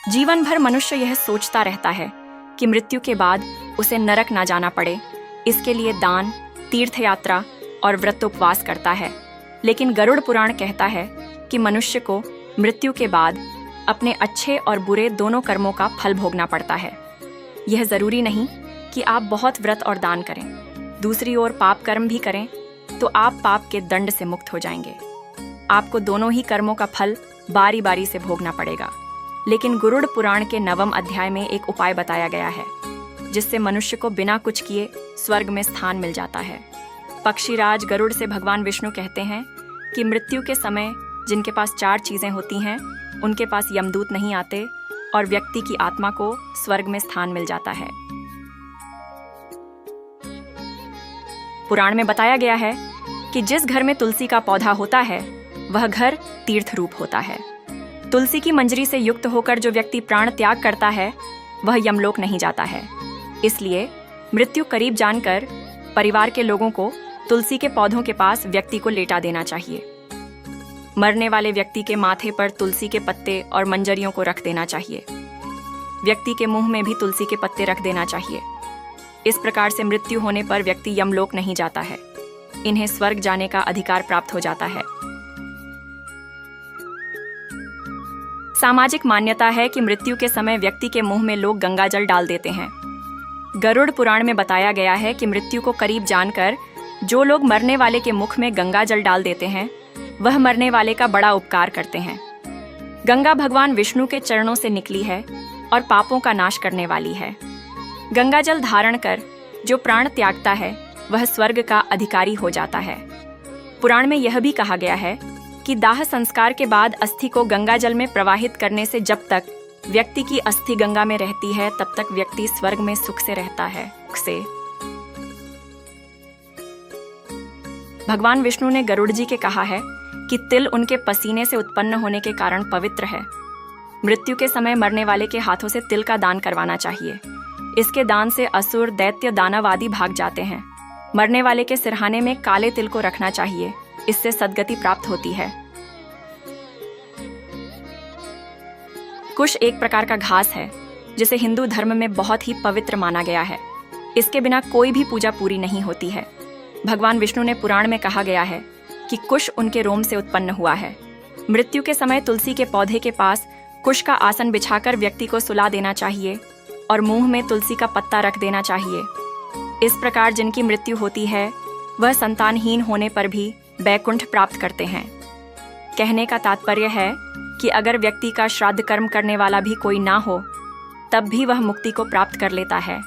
जीवन भर मनुष्य यह सोचता रहता है कि मृत्यु के बाद उसे नरक ना जाना पड़े। इसके लिए दान, तीर्थ यात्रा और व्रतोपवास करता है। लेकिन गरुड़ पुराण कहता है कि मनुष्य को मृत्यु के बाद अपने अच्छे और बुरे दोनों कर्मों का फल भोगना पड़ता है। यह जरूरी नहीं कि आप बहुत व्रत और दान करें। दूसरी ओर पाप कर्म भी करें तो आप पाप के दंड से मुक्त हो जाएंगे। आपको दोनों ही कर्मों का फल बारी बारी से भोगना पड़ेगा। लेकिन गरुड़ पुराण के 9वें अध्याय में एक उपाय बताया गया है जिससे मनुष्य को बिना कुछ किए स्वर्ग में स्थान मिल जाता है। पक्षीराज गरुड़ से भगवान विष्णु कहते हैं कि मृत्यु के समय जिनके पास 4 चीजें होती हैं उनके पास यमदूत नहीं आते और व्यक्ति की आत्मा को स्वर्ग में स्थान मिल जाता है। पुराण में बताया गया है कि जिस घर में तुलसी का पौधा होता है वह घर तीर्थ रूप होता है। तुलसी की मंजरी से युक्त होकर जो व्यक्ति प्राण त्याग करता है वह यमलोक नहीं जाता है। इसलिए मृत्यु करीब जानकर परिवार के लोगों को तुलसी के पौधों के पास व्यक्ति को लेटा देना चाहिए। मरने वाले व्यक्ति के माथे पर तुलसी के पत्ते और मंजरियों को रख देना चाहिए। व्यक्ति के मुंह में भी तुलसी के पत्ते रख देना चाहिए। इस प्रकार से मृत्यु होने पर व्यक्ति यमलोक नहीं जाता है। इन्हें स्वर्ग जाने का अधिकार प्राप्त हो जाता है। सामाजिक मान्यता है कि मृत्यु के समय व्यक्ति के मुंह में लोग गंगाजल डाल देते हैं। गरुड़ पुराण में बताया गया है कि मृत्यु को करीब जानकर जो लोग मरने वाले के मुख में गंगाजल डाल देते हैं वह मरने वाले का बड़ा उपकार करते हैं। गंगा भगवान विष्णु के चरणों से निकली है और पापों का नाश करने वाली है। गंगाजल धारण कर जो प्राण त्यागता है वह स्वर्ग का अधिकारी हो जाता है। पुराण में यह भी कहा गया है कि दाह संस्कार के बाद अस्थि को गंगाजल में प्रवाहित करने से जब तक व्यक्ति की अस्थि गंगा में रहती है तब तक व्यक्ति स्वर्ग में सुख से रहता है। भगवान विष्णु ने गरुड़ जी के कहा है कि तिल उनके पसीने से उत्पन्न होने के कारण पवित्र है। मृत्यु के समय मरने वाले के हाथों से तिल का दान करवाना चाहिए। इसके दान से असुर, दैत्य, दानव आदि भाग जाते हैं। मरने वाले के सिरहाने में काले तिल को रखना चाहिए। इससे सद्गति प्राप्त होती है। कुश एक प्रकार का घास है जिसे हिंदू धर्म में बहुत ही पवित्र माना गया है। इसके बिना कोई भी पूजा पूरी नहीं होती है। भगवान विष्णु ने पुराण में कहा गया है कि कुश उनके रोम से उत्पन्न हुआ है। मृत्यु के समय तुलसी के पौधे के पास कुश का आसन बिछाकर व्यक्ति को सुला देना चाहिए और मुंह में तुलसी का पत्ता रख देना चाहिए। इस प्रकार जिनकी मृत्यु होती है वह संतानहीन होने पर भी वैकुंठ प्राप्त करते हैं। कहने का तात्पर्य है कि अगर व्यक्ति का श्राद्ध कर्म करने वाला भी कोई ना हो तब भी वह मुक्ति को प्राप्त कर लेता है।